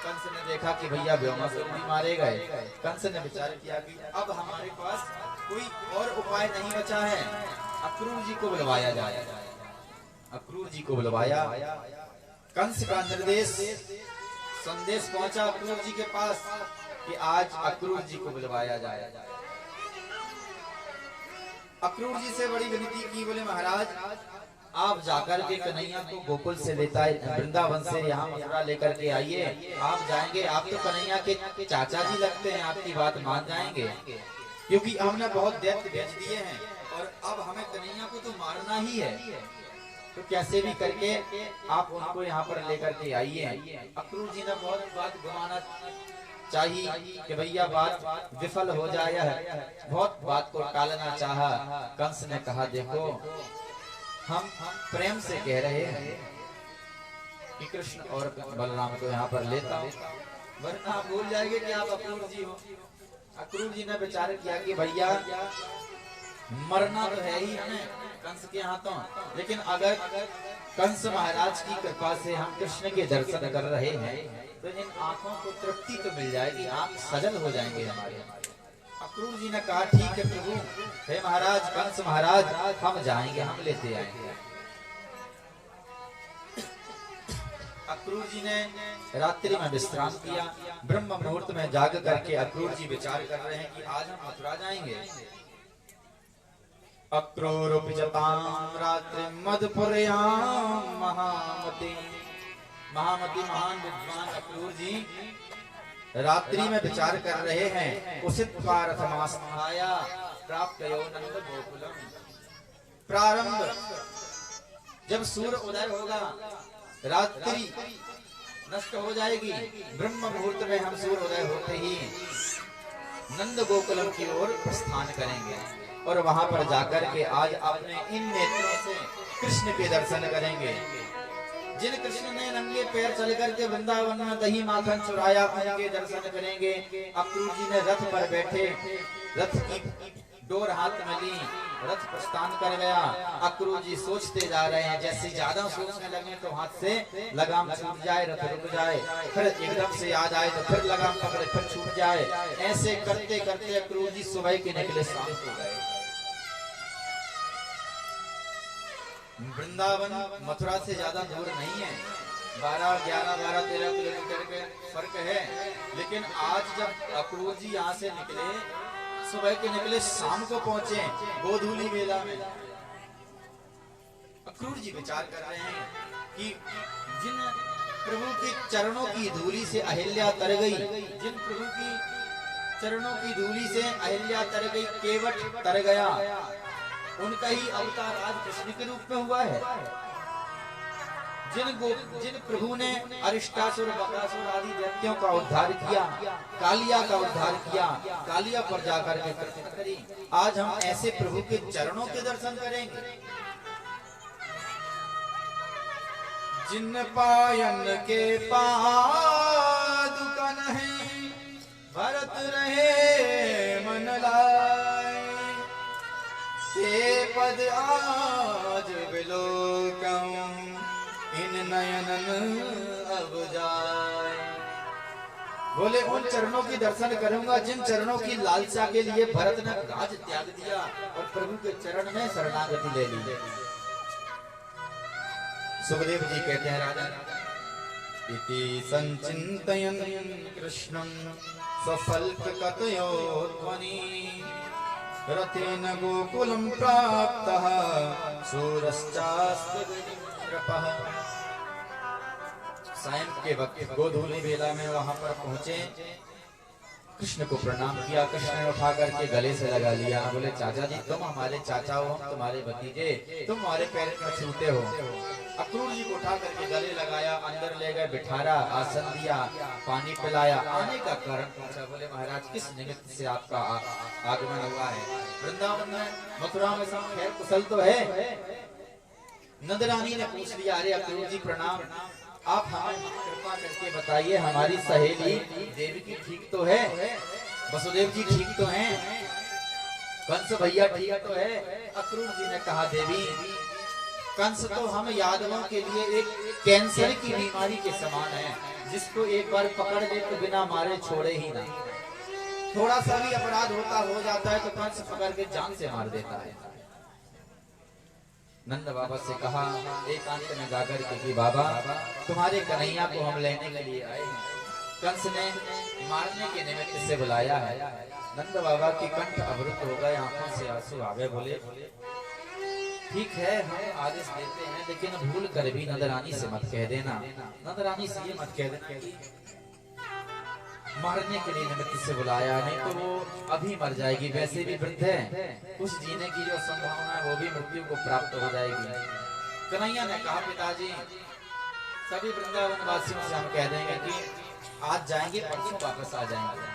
कंस ने देखा कि भैया व्योमासुर भी मारे गए। कंस ने विचार किया कि अब हमारे पास कोई और उपाय नहीं बचा है, अक्रूर जी को बुलवाया जाए। अक्रूर जी को बुलवाया। कंस का निर्देश संदेश पहुंचा अक्रूर जी के पास कि आज अक्रूर जी को बुलवाया जाए। अक्रूर जी से बड़ी विनती की, बोले महाराज आप जाकर के कन्हैया को गोकुल से लेता वृंदावन से यहाँ मथुरा लेकर के आइए। आप जाएंगे, आप तो कन्हैया के चाचा जी लगते हैं, आपकी बात मान जाएंगे, क्योंकि हमने बहुत दैत्य भेज दिए हैं और अब हमें कन्हैया को तो मारना ही है, तो कैसे भी करके आप उनको यहाँ पर लेकर के आइए। अक्रूर जी ने बहुत बात घुमाना चाहिए कि भैया बात विफल हो जाए है, बहुत बात को टालना चाहा। कंस ने कहा देखो हम प्रेम से कह रहे हैं कि कृष्ण और बलराम को यहाँ पर लेता हूँ, वरना आप भूल जाएंगे कि आप अक्रूर जी हो। अक्रूर जी ने विचार किया कि भैया मरना तो है ही हमें कंस के हाथों, लेकिन अगर कंस महाराज की कृपा से हम कृष्ण के दर्शन कर रहे हैं तो इन आंखों को तृप्ति तो मिल जाएगी, आंख सजल हो जाएंगे हमारे। अक्रूर जी ने कहा ठीक है प्रभु, हे महाराज कंस महाराज हम जाएंगे, हम लेते आएंगे। अक्रूर जी ने रात्रि में विश्राम किया। ब्रह्म मुहूर्त में जाग करके अक्रूर जी विचार कर रहे हैं कि आज हम मथुरा जाएंगे। अक्रूर पिचताम रात्रि मधुपुरयाम महामती। महामती महान विद्वान अक्रूर जी रात्रि में विचार कर रहे हैं। उसित पारथमास्थाया प्राप्त नंद गोकुलम। प्रारंभ जब सूर्य उदय होगा, रात्रि नष्ट हो जाएगी, ब्रह्म मुहूर्त में हम सूर्य उदय होते ही नंद गोकुलम की ओर प्रस्थान करेंगे और वहां पर जाकर के आज अपने इन नेत्रों से कृष्ण के दर्शन करेंगे। जिन कृष्ण ने नंगे पैर चल करके वृंदावन में दही माखन चुराया, उनके दर्शन करेंगे। अक्रूर जी ने रथ पर बैठे, रथ की डोर हाथ में ली, रथ प्रस्थान कर गया। अक्रूर जी सोचते जा रहे हैं, जैसे ज्यादा सोचने लगे तो हाथ से लगाम छूट जाए, रथ रुक जाए, फिर एकदम से याद आए तो फिर लगाम पकड़े, फिर छूट जाए। ऐसे करते करते अक्रूर जी सुबह के निकले, शाम हो गए। वृंदावन मथुरा से ज्यादा दूर नहीं है, 12-13 किलोमीटर के फर्क है। लेकिन आज जब अक्रूर जी यहाँ से निकले, सुबह के निकले, शाम को पहुंचे गोधूली मेला में। अक्रूर जी विचार कर रहे हैं कि जिन प्रभु के चरणों की धूली से अहिल्या तर गई, जिन प्रभु की चरणों की धूली से अहिल्या तर गई, केवट तर गया, उनका ही अवतार आज कृष्ण के रूप में हुआ है। जिन प्रभु ने अरिष्टासुर बकासुर आदि दैत्यों का उद्धार किया, कालिया का उद्धार किया, कालिया पर जाकर के कृपा करी, आज हम ऐसे प्रभु के चरणों के दर्शन करेंगे। जिन पायन के पादुका नहीं, भरत रहे मन लाए, ते पद आज बिलोकम, इन नयनन अब जाए। बोले उन चरणों की दर्शन करूंगा जिन चरणों की लालसा के लिए भरत ने राज त्याग दिया और प्रभु के चरण में शरणागति ले ली। सुखदेव जी कहते हैं राजा इति संचिन्तयन् कृष्णं सफल्कतयो ध्वनि, रथेन गोकुलं प्राप्तः सूरश्चास्ति कृपः। सायं के वक्त गोधूली बेला में वहां पर पहुंचे, कृष्ण को प्रणाम किया। कृष्ण ने उठा करके गले से लगा लिया, बोले चाचा जी तुम हमारे चाचा हो, हम तुम्हारे भतीजे, तुम हमारे पैर में छूते हो। अक्रूर जी को उठा करके गले लगाया, अंदर ले गए, बिठारा, आसन दिया, पानी पिलाया। आने का कारण पूछा, बोले महाराज किस निमित्त से आपका आगमन हुआ है? वृंदावन में मथुरा में सब खैर कुशल तो है? नंद रानी ने पूछ लिया, अरे अक्रूर जी प्रणाम, आप हमें कृपा करके बताइए हमारी सहेली देवी की ठीक तो है? वसुदेव जी ठीक तो हैं? कंस भैया ठीक तो है? अक्रूर जी ने कहा देवी कंस तो हम यादवों के लिए एक कैंसर की बीमारी के समान है, जिसको एक बार पकड़ ले तो बिना मारे छोड़े ही ना। थोड़ा सा भी अपराध हो जाता है तो कंस पकड़ के जान से मार देता है। नंद बाबा से कहा एकांत में जाकर के कि बाबा तुम्हारे कन्हैया को हम लेने के लिए आए हैं। कंस ने मारने के निमित्त से बुलाया है। नंद बाबा की कंठ अवरुद्ध हो गए, आंखों से आंसू आ गए। बोले ठीक है हम आदेश देते हैं, लेकिन भूल कर भी नंदरानी से मत कह देना। नंदरानी से ये मत कह देना कि मारने के लिए निमित्त से बुलाया, नहीं तो वो अभी मर जाएगी। वैसे भी वृद्ध है, कुछ जीने की जो संभावना है वो भी मृत्यु को प्राप्त हो जाएगी। कन्हैया ने कहा पिताजी सभी वृंदावन वासियों से हम कह देंगे कि आज जाएंगे परसों वापस आ जाएंगे।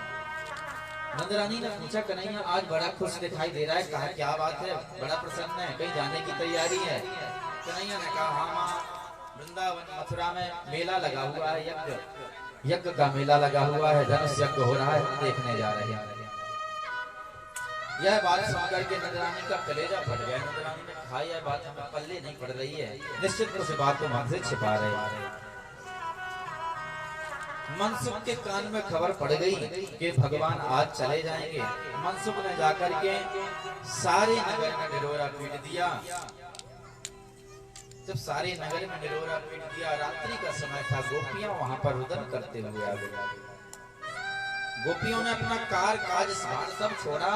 नंदरानी ने पूछा कन्हैया आज बड़ा खुश दिखाई दे रहा है, कहा क्या बात है, बड़ा प्रसन्न है, कहीं जाने की तैयारी है? कन्हैया ने कहा हाँ माँ, वृंदावन मथुरा में मेला लगा हुआ है, यज्ञ का मेला लगा हुआ है, धनुष यज्ञ हो रहा है, देखने जा रहे हैं। यह बात सुनकर के नंदरानी का कलेजा फट गया। नंदरानी ने कहा यह बात हमें पल्ले नहीं पड़ रही है, निश्चित उस बात को हमसे छिपा रहे हैं। मनसुख के कान में खबर पड़ गई कि भगवान आज चले जाएंगे। मनसुख ने जाकर के सारे नगर में निरोरा पीट दिया। जब सारे नगर में निरोरा पीट दिया, रात्रि का समय था, गोपियां वहां पर रुदन करते हुए आ गई। गोपियों ने अपना कार काज सब छोड़ा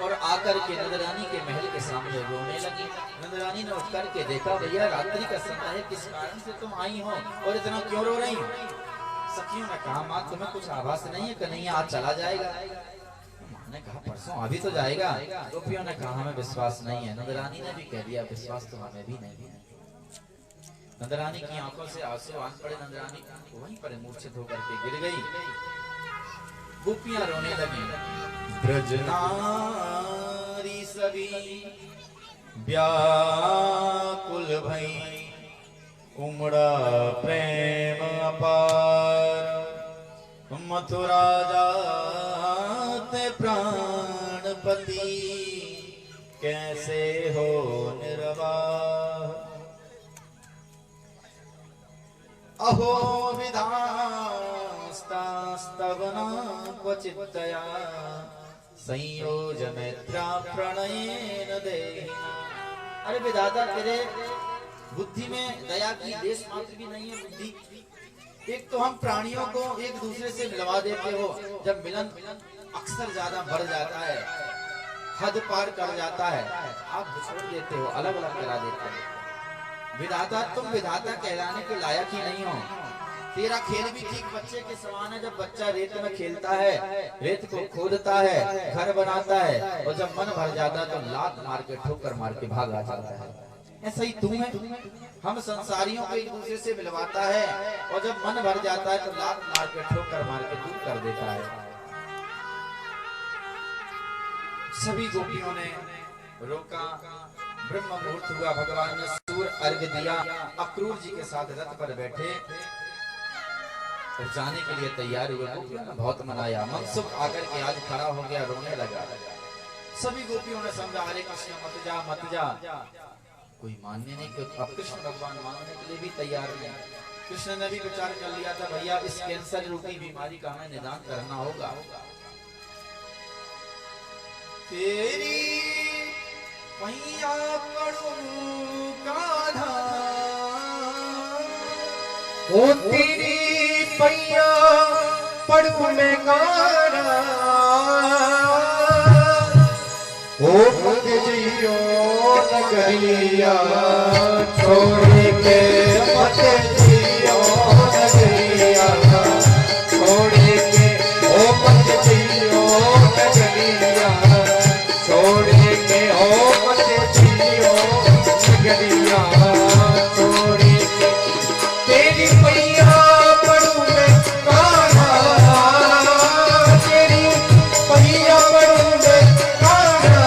और आकर के नंदरानी के महल के सामने रोने लगी। नंदरानी ने उठ करके देखा भैया रात्रि का समय है, किस कारण से तुम आई हो और इतना क्यों रो रही हो? सखियों ने कहा माँ तुम्हें कुछ आभास नहीं है कन्हैया आज चला जाएगा? माँ ने कहा परसों अभी तो जाएगा। गोपियों ने कहा हमें विश्वास नहीं है। नंदरानी ने भी कह दिया विश्वास तो हमें भी नहीं है। नंदरानी की आंखों से आंसू आन पड़े। नंदरानी वहीं पर मूर्छित होकर के गिर गई। गोपियां रोने लगी। ब्रजनारी सभी व्याकुल भई, उमड़ा प्रेम अपार, मथुरा जाते प्राणपति, कैसे हो निर्वाह। अहो विधास्तास्तवना क्वचित् दया, संयोज मैत्रा प्रणयेन देहिना। अरे विधाता तेरे बुद्धि में दया की लेश मात्र भी नहीं है। बुद्धि एक तो हम प्राणियों को एक दूसरे से मिलवा देते हो, जब मिलन अक्सर ज्यादा बढ़ जाता है, हद पार कर जाता है, आप छोड़ देते हो, अलग अलग करा देते हो। विधाता तुम विधाता कहलाने के लायक ही नहीं हो। तेरा खेल भी ठीक बच्चे के समान है। जब बच्चा रेत में खेलता है, रेत को खोदता है, घर बनाता है, और जब मन भर जाता है तो लात मार के ठोकर मार के भाग आ जाता है। ऐसा ही तू है। हम संसारियों को एक दूसरे से मिलवाता है और जब मन भर जाता है तो लात मार के ठोकर मार के दूर कर देता है। सभी गोपियों ने रोका। ब्रह्म मुहूर्त हुआ, भगवान ने सूर्य अर्घ दिया। अक्रूर जी के साथ रथ पर बैठे और जाने के लिए तैयार हुए। गोपियों ने बहुत मनाया। मनसुख आकर के आज खड़ा हो गया, रोने लगा। सभी गोपियों ने समझा अरे कृष्ण मत जा मत जा। कोई मानने नहीं कि अब कृष्ण भगवान मानने के लिए भी तैयार नहीं। कृष्ण ने भी विचार कर लिया था भैया इस कैंसर रूपी बीमारी का हमें निदान करना होगा। तेरी पैया पड़ू कान्हा, ओ तेरी पैया पड़ू में कान्हा, ओ पग जियो नगरिया छोड़ के मत जियो नगरिया, छोड़ के ओ मत जियो नगरिया, छोड़ के ओ मत जियो नगरिया, छोड़ के तेरी पैया पड़ू में कान्हा, तेरी पैया पड़ू में कान्हा,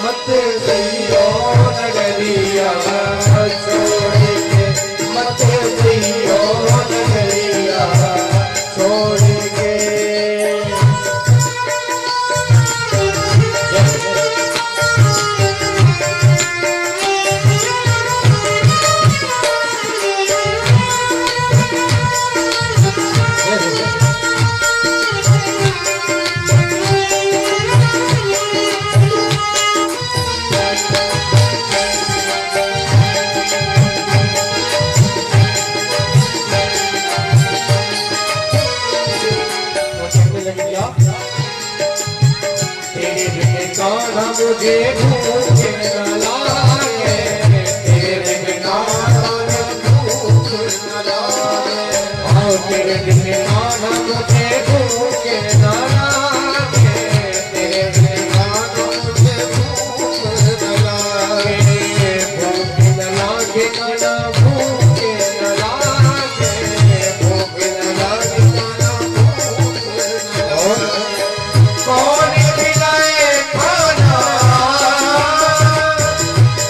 मत जियो नगरिया, छोड़ के मुझे भूख न लागे, तेरे बिना मुझे भूख न लागे, और तेरे बिना मुझे भूख न लागे, तेरे बिना मुझे भूख न लागे, भूख न लागे ना भूख न लागे, भूख न लागे ना भूख न लागे। कौन खिलाए खाना,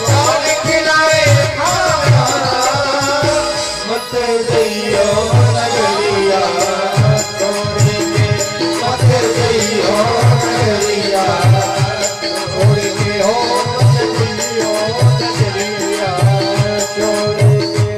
कौन खिलाए खाना, मत जइयो नगरिया छोड़ के, मत जइयो नगरिया छोड़ के, हो मत जइयो नगरिया छोड़ के।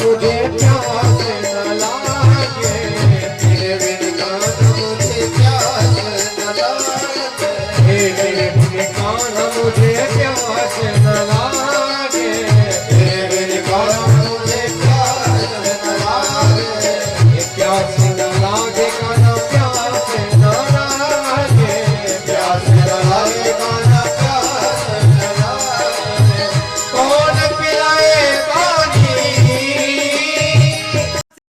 मुझे प्यास न लागे, तेरे बिन खाना मुझे प्यास न लागे, तेरे बिन खाना मुझे प्यास